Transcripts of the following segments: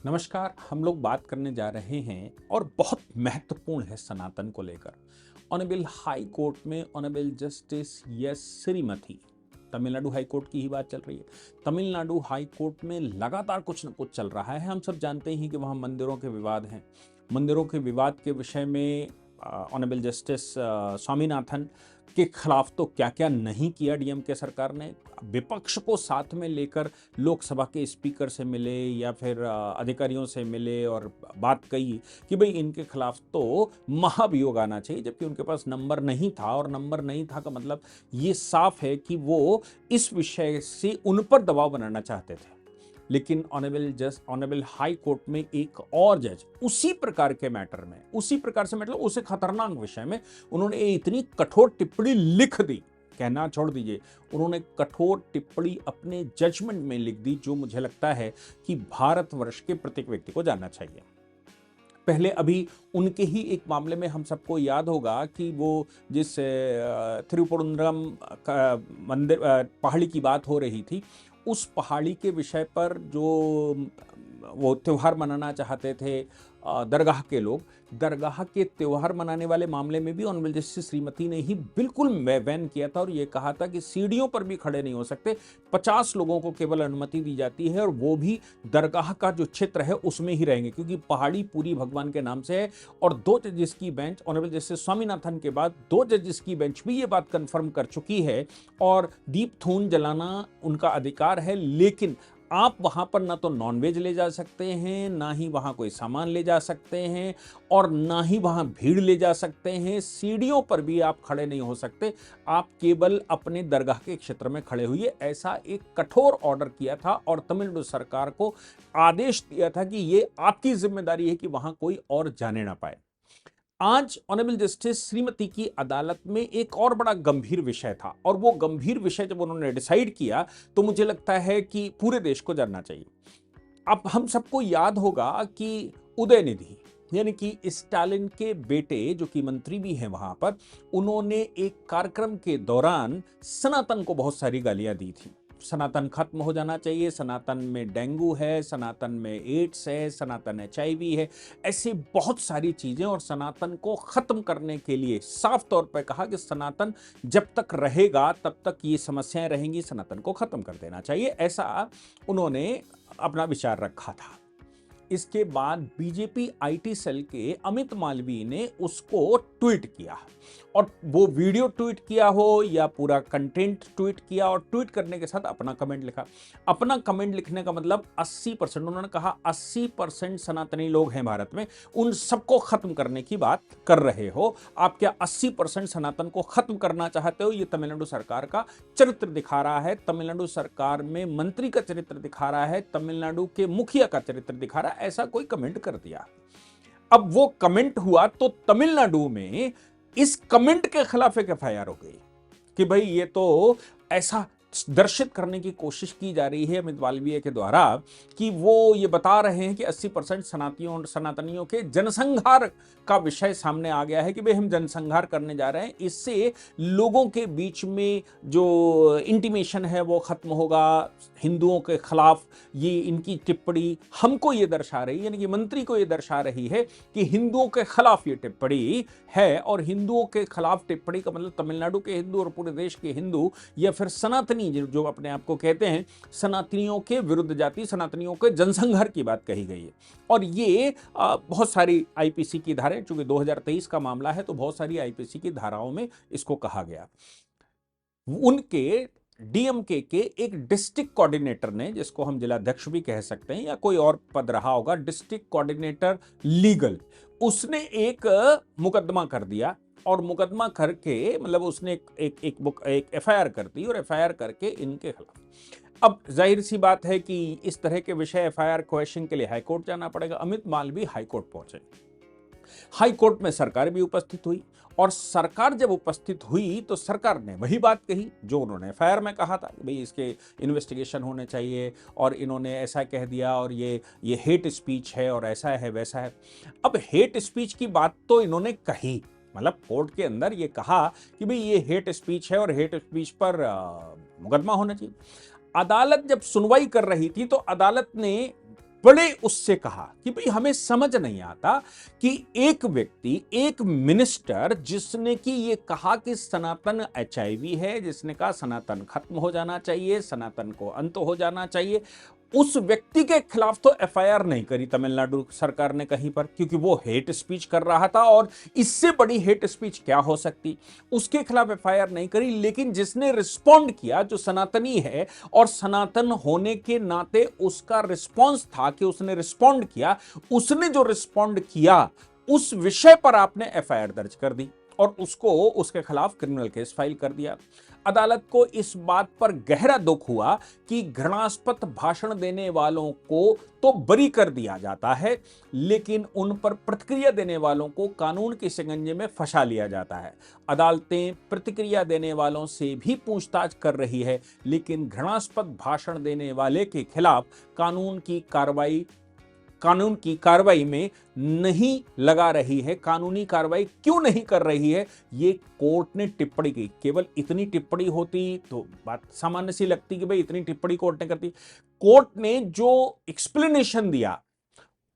नमस्कार। हम लोग बात करने जा रहे हैं और बहुत महत्वपूर्ण है सनातन को लेकर। ऑनरेबल हाई कोर्ट में honourable justice yes Shrimati, Tamil Nadu high court की ही बात चल रही है। तमिलनाडु हाई कोर्ट में लगातार कुछ न कुछ चल रहा है। हम सब जानते हैं कि वहाँ मंदिरों के विवाद हैं। मंदिरों के विवाद के विषय में ऑनरेबल जस्टिस स्वामीनाथन के खिलाफ तो क्या क्या नहीं किया डीएमके सरकार ने। विपक्ष को साथ में लेकर लोकसभा के स्पीकर से मिले या फिर अधिकारियों से मिले और बात कही कि भाई इनके खिलाफ तो महाभियोग आना चाहिए, जबकि उनके पास नंबर नहीं था। और नंबर नहीं था का मतलब ये साफ है कि वो इस विषय से उन पर दबाव बनाना चाहते थे। लेकिन ऑनरेबल हाई कोर्ट में एक और जज उसी प्रकार के मैटर में, उसी प्रकार से मतलब उसे खतरनाक विषय में उन्होंने इतनी कठोर टिप्पणी लिख दी, कहना छोड़ दीजिए, उन्होंने कठोर टिप्पणी अपने जजमेंट में लिख दी, जो मुझे लगता है कि भारतवर्ष के प्रत्येक व्यक्ति को जानना चाहिए। पहले अभी उनके ही एक मामले में हम सबको याद होगा कि वो जिस थिरुवनंतपुरम का मंदिर पहाड़ी की बात हो रही थी, उस पहाड़ी के विषय पर जो वो त्योहार मनाना चाहते थे दरगाह के लोग, दरगाह के त्योहार मनाने वाले मामले में भी ऑनरेबल जस्टिस श्रीमती ने ही बिल्कुल बैन किया था और ये कहा था कि सीढ़ियों पर भी खड़े नहीं हो सकते। 50 लोगों को केवल अनुमति दी जाती है और वो भी दरगाह का जो क्षेत्र है उसमें ही रहेंगे, क्योंकि पहाड़ी पूरी भगवान के नाम से है। और 2 जजेस की बेंच, ऑनरेबल जस्टिस स्वामीनाथन के बाद 2 जजेस की बेंच भी ये बात कंफर्म कर चुकी है। और दीप थून जलाना उनका अधिकार है, लेकिन आप वहां पर ना तो नॉनवेज ले जा सकते हैं, ना ही वहां कोई सामान ले जा सकते हैं, और ना ही वहां भीड़ ले जा सकते हैं। सीढ़ियों पर भी आप खड़े नहीं हो सकते, आप केवल अपने दरगाह के क्षेत्र में खड़े हुए। ऐसा एक कठोर ऑर्डर किया था और तमिलनाडु सरकार को आदेश दिया था कि ये आपकी जिम्मेदारी है कि वहां कोई और जाने ना पाए। आज ऑनरेबल जस्टिस श्रीमती की अदालत में एक और बड़ा गंभीर विषय था, और वो गंभीर विषय जब उन्होंने डिसाइड किया तो मुझे लगता है कि पूरे देश को जानना चाहिए। अब हम सबको याद होगा कि उदयनिधि यानी कि स्टालिन के बेटे, जो कि मंत्री भी हैं वहां पर, उन्होंने एक कार्यक्रम के दौरान सनातन को बहुत सारी गालियां दी थी। सनातन खत्म हो जाना चाहिए, सनातन में डेंगू है, सनातन में एड्स है, सनातन एचआईवी है, ऐसी बहुत सारी चीजें। और सनातन को खत्म करने के लिए साफ तौर पर कहा कि सनातन जब तक रहेगा तब तक ये समस्याएं रहेंगी, सनातन को खत्म कर देना चाहिए, ऐसा उन्होंने अपना विचार रखा था। इसके बाद बीजेपी आईटी सेल के अमित मालवीय ने उसको ट्वीट किया, और वो वीडियो ट्वीट किया हो या पूरा कंटेंट ट्वीट किया, और ट्वीट करने के साथ अपना कमेंट लिखा। अपना कमेंट लिखने का मतलब 80%, उन्होंने कहा 80% सनातनी लोग हैं भारत में, उन सबको खत्म करने की बात कर रहे हो। आप क्या 80% सनातन को खत्म करना चाहते हो? ये तमिलनाडु सरकार का चरित्र दिखा रहा है, तमिलनाडु सरकार में मंत्री का चरित्र दिखा रहा है, तमिलनाडु के मुखिया का चरित्र दिखा रहा है। ऐसा कोई कमेंट कर दिया। अब वो कमेंट हुआ तो तमिलनाडु में इस कमेंट के खिलाफ एक एफआईआर हो गई कि भाई ये तो ऐसा दर्शित करने की कोशिश की जा रही है अमित मालवीय के द्वारा कि वो ये बता रहे हैं कि 80% सनातनियों के जनसंहार का विषय सामने आ गया है कि भाई हम जनसंहार करने जा रहे हैं, इससे लोगों के बीच में जो इंटीमेशन है वो खत्म होगा। हिंदुओं के खिलाफ ये इनकी टिप्पणी हमको ये दर्शा रही, यानी कि मंत्री को ये दर्शा रही है कि हिंदुओं के खिलाफ ये टिप्पणी है। और हिंदुओं के खिलाफ टिप्पणी का मतलब तमिलनाडु के हिंदू और पूरे देश के हिंदू या फिर सनातनी जो अपने आप को कहते हैं, सनातनियों के विरुद्ध जाति, सनातनियों के जनसंहार की बात कही गई है। और ये बहुत सारी आईपीसी की धाराएं, चूंकि 2023 का मामला है तो बहुत सारी आईपीसी की धाराओं में इसको कहा गया। उनके डीएमके के एक डिस्ट्रिक्ट कोऑर्डिनेटर ने, जिसको हम जिलाध्यक्ष भी कह सकते हैं या कोई और पद रहा होगा, डिस्ट्रिक्ट कोऑर्डिनेटर लीगल, उसने एक मुकदमा कर दिया। और मुकदमा करके मतलब उसने एक एफआईआर कर दी, और एफआईआर करके इनके खिलाफ। अब जाहिर सी बात है कि इस तरह के विषय एफआईआर क्वेश्चन के लिए हाईकोर्ट जाना पड़ेगा। अमित मालवीय हाईकोर्ट पहुंचे, हाईकोर्ट में सरकार भी उपस्थित हुई, और सरकार जब उपस्थित हुई तो सरकार ने वही बात कही जो उन्होंने एफआईआर में कहा था कि भाई इसके इन्वेस्टिगेशन होने चाहिए, और इन्होंने ऐसा कह दिया, और ये हेट स्पीच है और ऐसा है वैसा है। अब हेट स्पीच की बात तो इन्होंने कही, मतलब कोर्ट के अंदर ये कहा कि भाई ये हेट स्पीच है और हेट स्पीच पर मुकदमा होना चाहिए। अदालत जब सुनवाई कर रही थी तो अदालत ने बड़े उससे कहा कि भाई हमें समझ नहीं आता कि एक व्यक्ति, एक मिनिस्टर जिसने कि ये कहा कि सनातन एचआईवी है, जिसने कहा सनातन खत्म हो जाना चाहिए, सनातन को अंत हो जाना चाहिए, उस व्यक्ति के खिलाफ तो एफआईआर नहीं करी तमिलनाडु सरकार ने कहीं पर, क्योंकि वो हेट स्पीच कर रहा था और इससे बड़ी हेट स्पीच क्या हो सकती, उसके खिलाफ एफआईआर नहीं करी। लेकिन जिसने रिस्पॉन्ड किया, जो सनातनी है और सनातन होने के नाते उसका रिस्पॉन्स था कि उसने रिस्पॉन्ड किया, उसने जो रिस्पॉन्ड किया उस विषय पर आपने एफआईआर दर्ज कर दी और उसको, उसके खिलाफ क्रिमिनल केस फाइल कर दिया। अदालत को इस बात पर गहरा दुख हुआ कि घृणास्पद भाषण देने वालों को तो बरी कर दिया जाता है, लेकिन उन पर प्रतिक्रिया देने वालों को कानून के शिकंजे में फंसा लिया जाता है। अदालतें प्रतिक्रिया देने वालों से भी पूछताछ कर रही है, लेकिन घृणास्पद भाषण देने वाले के खिलाफ कानून की कार्रवाई में नहीं लगा रही है। कानूनी कार्रवाई क्यों नहीं कर रही है, ये कोर्ट ने टिप्पणी की। केवल इतनी टिप्पणी होती तो बात सामान्य सी लगती कि भाई इतनी टिप्पणी कोर्ट ने करती। कोर्ट ने जो एक्सप्लेनेशन दिया,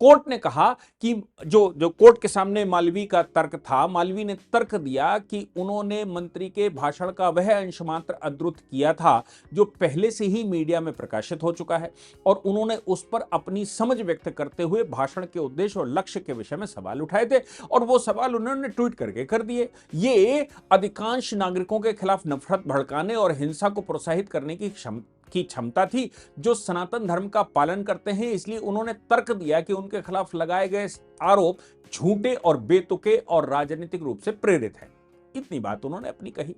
कोर्ट ने कहा कि जो कोर्ट के सामने मालवी का तर्क था, मालवी ने तर्क दिया कि उन्होंने मंत्री के भाषण का वह अंश मात्र अद्रुत किया था जो पहले से ही मीडिया में प्रकाशित हो चुका है, और उन्होंने उस पर अपनी समझ व्यक्त करते हुए भाषण के उद्देश्य और लक्ष्य के विषय में सवाल उठाए थे, और वो सवाल उन्होंने ट्वीट करके कर दिए। ये अधिकांश नागरिकों के खिलाफ नफरत भड़काने और हिंसा को प्रोत्साहित करने की क्षमता थी, जो सनातन धर्म का पालन करते हैं। इसलिए उन्होंने तर्क दिया कि उनके खिलाफ लगाए गए आरोप झूठे और बेतुके और राजनीतिक रूप से प्रेरित है। इतनी बात उन्होंने अपनी कही।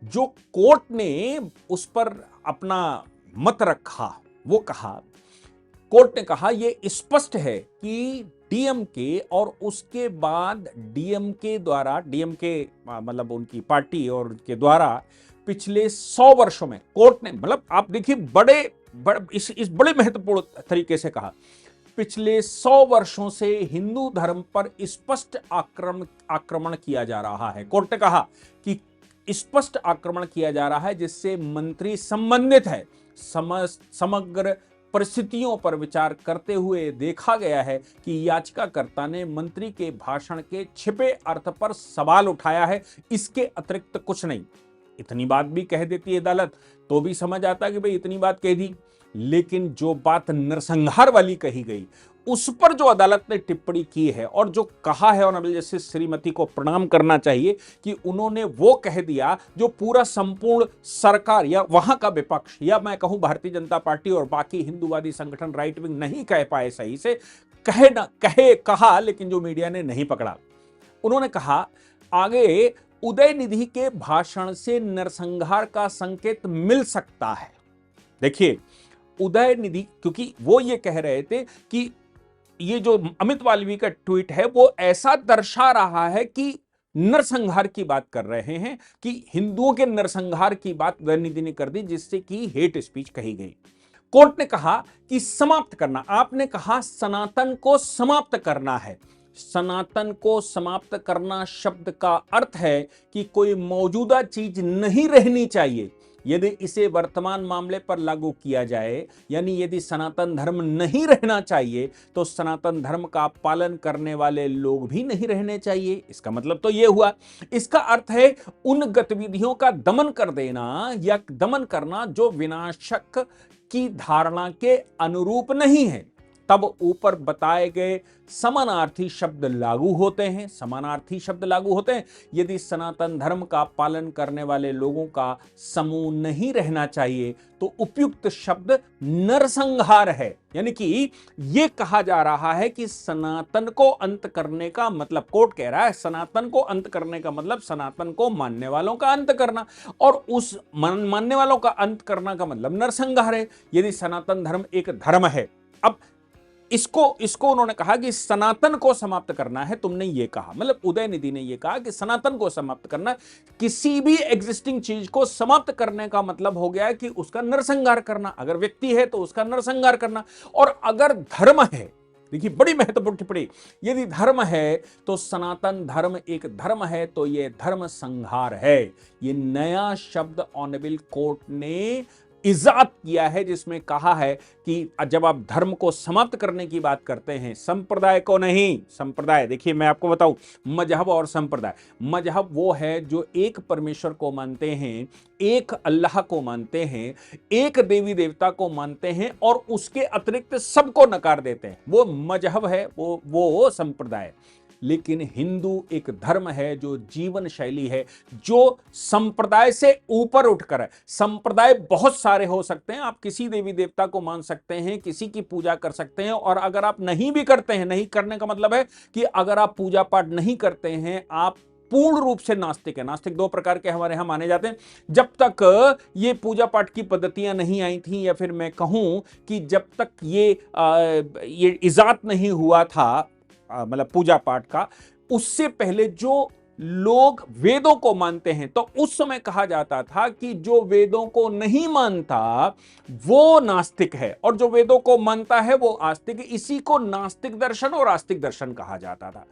जो कोर्ट ने उस पर अपना मत रखा, वो कहा, कोर्ट ने कहा यह स्पष्ट है कि डीएमके और उसके बाद डीएमके द्वारा, डीएमके मतलब उनकी पार्टी और उनके द्वारा पिछले 100 वर्षों में, कोर्ट ने, मतलब आप देखिए इस बड़े महत्वपूर्ण तरीके से कहा, पिछले 100 वर्षों से हिंदू धर्म पर स्पष्ट आक्रमण किया जा रहा है। कोर्ट ने कहा कि स्पष्ट आक्रमण किया जा रहा है जिससे मंत्री संबंधित है। समग्र परिस्थितियों पर विचार करते हुए देखा गया है कि याचिकाकर्ता ने मंत्री के भाषण के छिपे अर्थ पर सवाल उठाया है, इसके अतिरिक्त कुछ नहीं। इतनी बात भी कह देती है अदालत तो भी समझ आता कि भाई इतनी बात कह दी, लेकिन जो बात नरसंहार वाली कही गई उस पर जो अदालत ने टिप्पणी की है और जो कहा है, ऑनरेबल जस्टिस श्रीमती को प्रणाम करना चाहिए कि उन्होंने वो कह दिया जो पूरा संपूर्ण सरकार या वहां का विपक्ष, या मैं कहूं भारतीय जनता पार्टी और बाकी हिंदूवादी संगठन राइट विंग नहीं कह पाए सही से, कहा, लेकिन जो मीडिया ने नहीं पकड़ा। उन्होंने कहा आगे, उदयनिधि के भाषण से नरसंहार का संकेत मिल सकता है। देखिए, उदयनिधि, क्योंकि वो ये कह रहे थे कि ये जो अमित मालवीय का ट्वीट है वो ऐसा दर्शा रहा है कि नरसंहार की बात कर रहे हैं, कि हिंदुओं के नरसंहार की बात उदयनिधि ने कर दी, जिससे कि हेट स्पीच कही गई। कोर्ट ने कहा कि समाप्त करना, आपने कहा सनातन को समाप्त करना है। सनातन को समाप्त करना शब्द का अर्थ है कि कोई मौजूदा चीज नहीं रहनी चाहिए। यदि इसे वर्तमान मामले पर लागू किया जाए, यानी यदि सनातन धर्म नहीं रहना चाहिए तो सनातन धर्म का पालन करने वाले लोग भी नहीं रहने चाहिए। इसका मतलब तो यह हुआ, इसका अर्थ है उन गतिविधियों का दमन कर देना या दमन करना जो विनाशक की धारणा के अनुरूप नहीं है। तब ऊपर बताए गए समानार्थी शब्द लागू होते हैं। समानार्थी शब्द लागू होते हैं। यदि सनातन धर्म का पालन करने वाले लोगों का समूह नहीं रहना चाहिए तो उपयुक्त शब्द नरसंहार है। यानी कि यह कहा जा रहा है कि सनातन को अंत करने का मतलब, कोर्ट कह रहा है सनातन को अंत करने का मतलब सनातन को मानने वालों का अंत करना, और उस मानने वालों का अंत करना का मतलब नरसंहार है। यदि सनातन धर्म एक धर्म है, अब इसको उन्होंने कहा कि सनातन को समाप्त करना है, तुमने ये कहा, मतलब उदयनिधि ने ये कहा कि सनातन को समाप्त करना, किसी भी एग्जिस्टिंग चीज को समाप्त करने का मतलब हो गया है कि उसका नरसंहार करना। अगर व्यक्ति है तो उसका नरसंहार करना, और अगर धर्म है, देखिए बड़ी महत्वपूर्ण टिप्पणी, यदि धर्म है तो सनातन धर्म एक धर्म है तो यह धर्म संहार है। यह नया शब्द ऑनरेबल कोर्ट ने इजाद किया है, जिसमें कहा है कि जब आप धर्म को समाप्त करने की बात करते हैं, संप्रदाय को नहीं। संप्रदाय, देखिए मैं आपको बताऊं, मजहब और संप्रदाय। मजहब वो है जो एक परमेश्वर को मानते हैं, एक अल्लाह को मानते हैं, एक देवी देवता को मानते हैं और उसके अतिरिक्त सबको नकार देते हैं, वो मजहब है, वो संप्रदाय। लेकिन हिंदू एक धर्म है जो जीवन शैली है, जो संप्रदाय से ऊपर उठकर है। संप्रदाय बहुत सारे हो सकते हैं, आप किसी देवी देवता को मान सकते हैं, किसी की पूजा कर सकते हैं, और अगर आप नहीं भी करते हैं, नहीं करने का मतलब है कि अगर आप पूजा पाठ नहीं करते हैं, आप पूर्ण रूप से नास्तिक है। नास्तिक दो प्रकार के हमारे यहां माने जाते हैं। जब तक ये पूजा पाठ की पद्धतियां नहीं आई थी, या फिर मैं कहूं कि जब तक ये इजाद नहीं हुआ था, मतलब पूजा पाठ का, उससे पहले जो लोग वेदों को मानते हैं, तो उस समय कहा जाता था कि जो वेदों को नहीं मानता वो नास्तिक है, और जो वेदों को मानता है वो आस्तिक है। इसी को नास्तिक दर्शन और आस्तिक दर्शन कहा जाता था।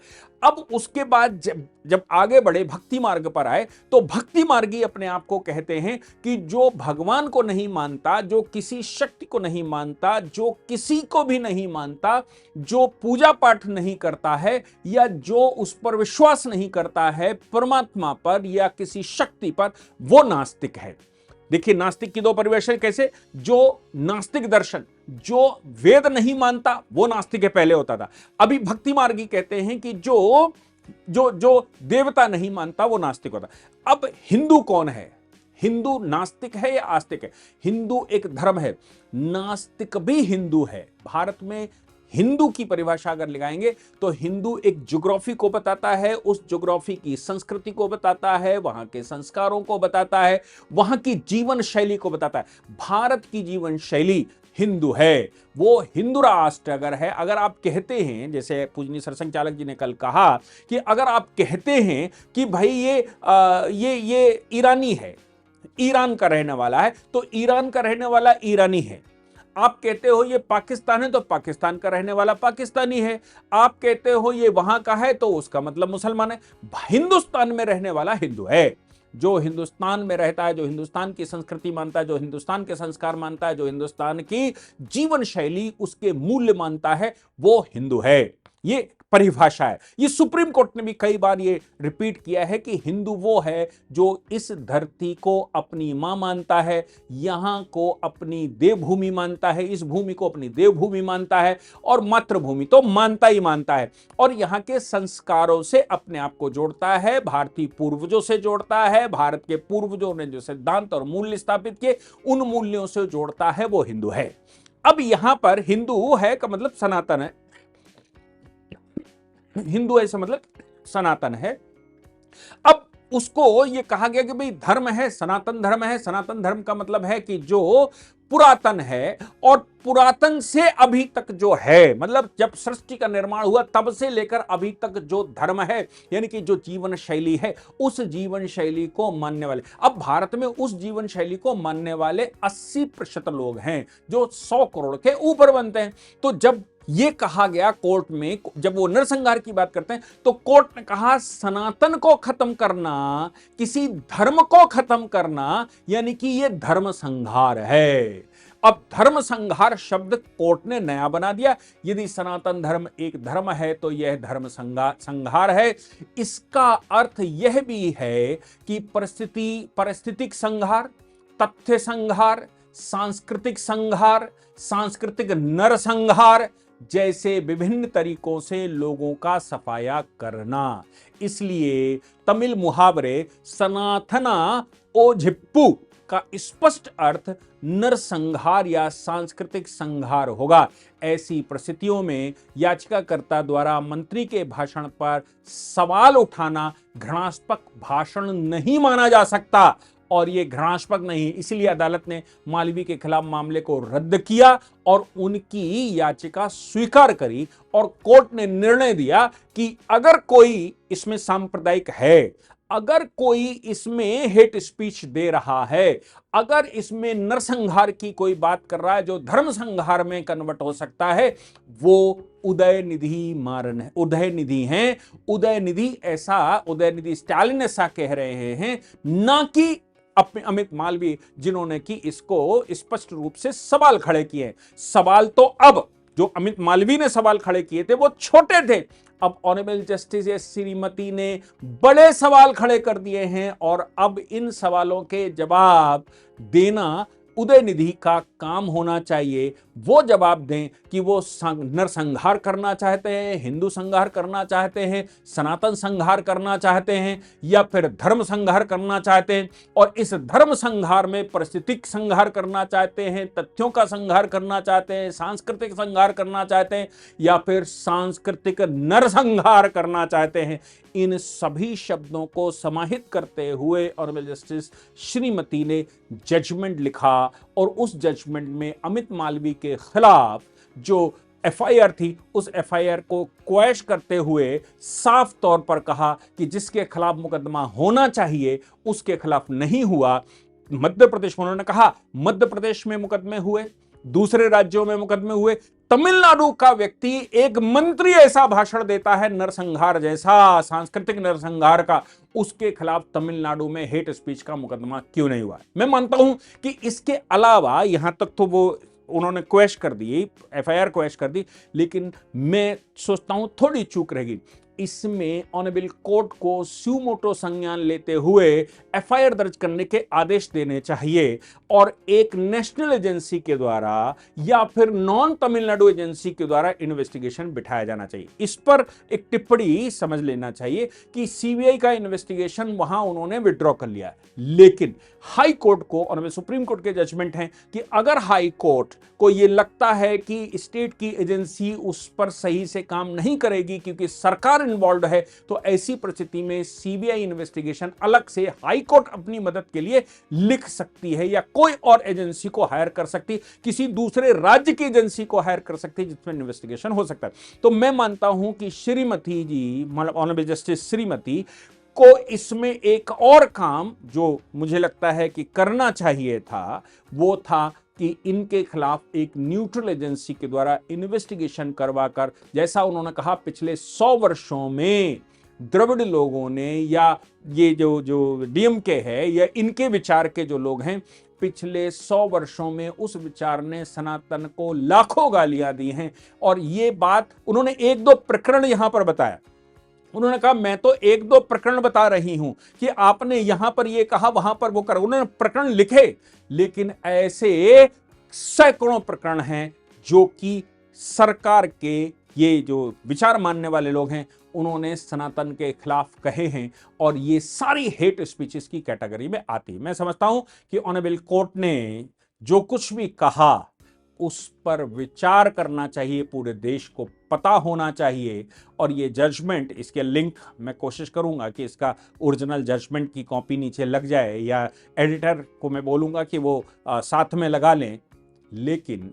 अब उसके बाद जब आगे बढ़े, भक्ति मार्ग पर आए, तो भक्ति मार्गी अपने आप को कहते हैं कि जो भगवान को नहीं मानता, जो किसी शक्ति को नहीं मानता, जो किसी को भी नहीं मानता, जो पूजा पाठ नहीं करता है, या जो उस पर विश्वास नहीं करता है परमात्मा पर या किसी शक्ति पर, वो नास्तिक है। देखिए नास्तिक की दो परिभाषाएं कैसे। जो नास्तिक दर्शन, जो वेद नहीं मानता, वो नास्तिक है, पहले होता था। अभी भक्ति मार्गी कहते हैं कि जो जो जो देवता नहीं मानता वो नास्तिक होता। अब हिंदू कौन है? हिंदू नास्तिक है या आस्तिक है? हिंदू एक धर्म है, नास्तिक भी हिंदू है। भारत में हिंदू की परिभाषा अगर लगाएंगे तो हिंदू एक ज्योग्राफी को बताता है, उस ज्योग्राफी की संस्कृति को बताता है, वहां के संस्कारों को बताता है, वहां की जीवन शैली को बताता है। भारत की जीवन शैली हिंदू है, वो हिंदू राष्ट्र अगर है। अगर आप कहते हैं, जैसे पूजनीय सरसंघ चालक जी ने कल कहा, कि अगर आप कहते हैं कि भाई ये ईरानी है, ईरान का रहने वाला है, तो ईरान का रहने वाला ईरानी है। आप कहते हो ये पाकिस्तान है, तो पाकिस्तान का रहने वाला पाकिस्तानी है। आप कहते हो ये वहां का है, तो उसका मतलब मुसलमान है। हिंदुस्तान में रहने वाला हिंदू है। जो हिंदुस्तान में रहता है, जो हिंदुस्तान की संस्कृति मानता है, जो हिंदुस्तान के संस्कार मानता है, जो हिंदुस्तान की जीवन शैली, उसके मूल्य मानता है, वो हिंदू है। ये परिभाषा है। ये सुप्रीम कोर्ट ने भी कई बार ये रिपीट किया है कि हिंदू वो है जो इस धरती को अपनी मां मानता है, यहां को अपनी देवभूमि मानता है, इस भूमि को अपनी देवभूमि मानता है, और मातृभूमि तो मानता ही मानता है, और यहां के संस्कारों से अपने आप को जोड़ता है, भारतीय पूर्वजों से जोड़ता है, भारत के पूर्वजों ने जो सिद्धांत और मूल्य स्थापित किए, उन मूल्यों से जोड़ता है, वो हिंदू है। अब यहां पर हिंदू है का मतलब सनातन है। हिंदू ऐसा मतलब सनातन है। अब उसको ये कहा गया कि भाई धर्म है, सनातन धर्म है। सनातन धर्म का मतलब है कि जो पुरातन है, और पुरातन से अभी तक जो है, मतलब जब सृष्टि का निर्माण हुआ तब से लेकर अभी तक जो धर्म है, यानी कि जो जीवन शैली है, उस जीवन शैली को मानने वाले। अब भारत में उस जीवन शैली को मानने वाले 80% लोग हैं, जो 100 करोड़ के ऊपर बनते हैं। तो जब ये कहा गया कोर्ट में, जब वो नरसंहार की बात करते हैं, तो कोर्ट ने कहा सनातन को खत्म करना, किसी धर्म को खत्म करना, यानी कि ये धर्म संहार है। अब धर्म संहार शब्द कोर्ट ने नया बना दिया। यदि सनातन धर्म एक धर्म है तो यह धर्म संहार है। इसका अर्थ यह भी है कि परिस्थितिक संहार, तथ्य संहार, सांस्कृतिक संहार, सांस्कृतिक नरसंहार जैसे विभिन्न तरीकों से लोगों का सफाया करना। इसलिए तमिल मुहावरे सनातना ओझिप्पू का स्पष्ट अर्थ नरसंहार या सांस्कृतिक संहार होगा। ऐसी परिस्थितियों में याचिकाकर्ता द्वारा मंत्री के भाषण पर सवाल उठाना घृणास्पद भाषण नहीं माना जा सकता, और यह घृणास्पद नहीं। इसलिए अदालत ने मालवीय के खिलाफ मामले को रद्द किया और उनकी याचिका स्वीकार करी, और कोर्ट ने निर्णय दिया कि अगर कोई इसमें सांप्रदायिक है, अगर कोई इसमें हेट स्पीच दे रहा है, अगर इसमें नरसंहार की कोई बात कर रहा है जो धर्म संहार में कन्वर्ट हो सकता है, वो उदयनिधि मारन है, उदयनिधि हैं। उदयनिधि स्टालिन ऐसा कह रहे हैं, ना कि अमित मालवीय, जिन्होंने कि इसको स्पष्ट रूप से सवाल खड़े किए। सवाल तो अब जो अमित मालवीय ने सवाल खड़े किए थे वो छोटे थे, अब ऑनरेबल जस्टिस एस श्रीमती ने बड़े सवाल खड़े कर दिए हैं और अब इन सवालों के जवाब देना उदयनिधि का काम होना चाहिए। वो जवाब दें कि वो नरसंहार करना चाहते हैं, हिंदू संहार करना चाहते हैं, सनातन संहार करना चाहते हैं, या फिर धर्म संहार करना चाहते हैं, और इस धर्म संहार में परिस्थितिक संहार करना चाहते हैं, तथ्यों का संहार करना चाहते हैं, सांस्कृतिक संहार करना चाहते हैं, या फिर सांस्कृतिक नरसंहार करना चाहते हैं। इन सभी शब्दों को समाहित करते हुए ऑनरेबल जस्टिस श्रीमती ने जजमेंट लिखा और उस जजमेंट में अमित मालवीय के खिलाफ जो एफआईआर थी उस एफआईआर को क्वैश करते हुए साफ तौर पर कहा कि जिसके खिलाफ मुकदमा होना चाहिए उसके खिलाफ नहीं हुआ। मध्य प्रदेश में उन्होंने कहा मध्य प्रदेश में मुकदमे हुए, दूसरे राज्यों में मुकदमे हुए, तमिलनाडु का व्यक्ति एक मंत्री ऐसा भाषण देता है नरसंहार जैसा, सांस्कृतिक नरसंहार का, उसके खिलाफ तमिलनाडु में हेट स्पीच का मुकदमा क्यों नहीं हुआ। मैं मानता हूं कि इसके अलावा यहां तक तो वो उन्होंने क्वेश कर दी, एफआईआर क्वेश कर दी, लेकिन मैं सोचता हूं थोड़ी चूक रहेगी। इसमें ऑनरेबल कोर्ट को स्यूमोटो संज्ञान लेते हुए एफआईआर दर्ज करने के आदेश देने चाहिए और एक नेशनल एजेंसी के द्वारा या फिर नॉन तमिलनाडु एजेंसी के द्वारा इन्वेस्टिगेशन बिठाया जाना चाहिए। इस पर एक टिप्पणी समझ लेना चाहिए कि सीबीआई का इन्वेस्टिगेशन वहां उन्होंने विड्रॉ कर लिया है, लेकिन हाई कोर्ट को, ऑनरेबल सुप्रीम कोर्ट के जजमेंट हैं कि अगर हाई कोर्ट को यह लगता है कि स्टेट की एजेंसी उस पर सही से काम नहीं करेगी क्योंकि सरकार इन्वॉल्व है, तो ऐसी परिस्थिति में सीबीआई इन्वेस्टिगेशन अलग से हाई कोर्ट अपनी मदद के लिए लिख सकती है या कोई और एजेंसी को हायर कर सकती, किसी दूसरे राज्य की एजेंसी को हायर कर सकती है जिसमें इन्वेस्टिगेशन हो सकता है। तो मैं मानता हूं कि श्रीमती जी, मतलब ऑनरेबल जस्टिस श्रीमती को इसमें एक और काम जो मुझे लगता है कि करना चाहिए था, वो था कि इनके खिलाफ एक न्यूट्रल एजेंसी के द्वारा इन्वेस्टिगेशन करवाकर, जैसा उन्होंने कहा पिछले 100 वर्षों में द्रविड़ लोगों ने या ये जो डीएमके है या इनके विचार के जो लोग हैं, पिछले 100 वर्षों में उस विचार ने सनातन को लाखों गालियां दी हैं। और ये बात उन्होंने एक दो प्रकरण यहां पर बताया। उन्होंने कहा मैं तो एक दो प्रकरण बता रही हूं कि आपने यहां पर ये कहा वहां पर वो करा। उन्होंने प्रकरण लिखे, लेकिन ऐसे सैकड़ों प्रकरण हैं जो कि सरकार के ये जो विचार मानने वाले लोग हैं उन्होंने सनातन के खिलाफ कहे हैं, और ये सारी हेट स्पीचेस की कैटेगरी में आती है। मैं समझता हूं कि ऑनरेबल कोर्ट ने जो कुछ भी कहा उस पर विचार करना चाहिए, पूरे देश को पता होना चाहिए। और ये जजमेंट, इसके लिंक मैं कोशिश करूंगा कि इसका ओरिजिनल जजमेंट की कॉपी नीचे लग जाए, या एडिटर को मैं बोलूंगा कि वो साथ में लगा लें। लेकिन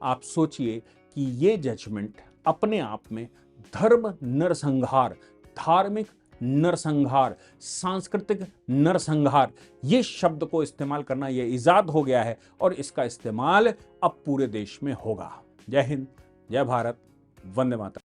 आप सोचिए कि ये जजमेंट अपने आप में धर्म नरसंहार, धार्मिक नरसंहार, सांस्कृतिक नरसंहार, ये शब्द को इस्तेमाल करना ये इजाद हो गया है और इसका इस्तेमाल अब पूरे देश में होगा। जय हिंद, जय भारत, वंदे मातरम।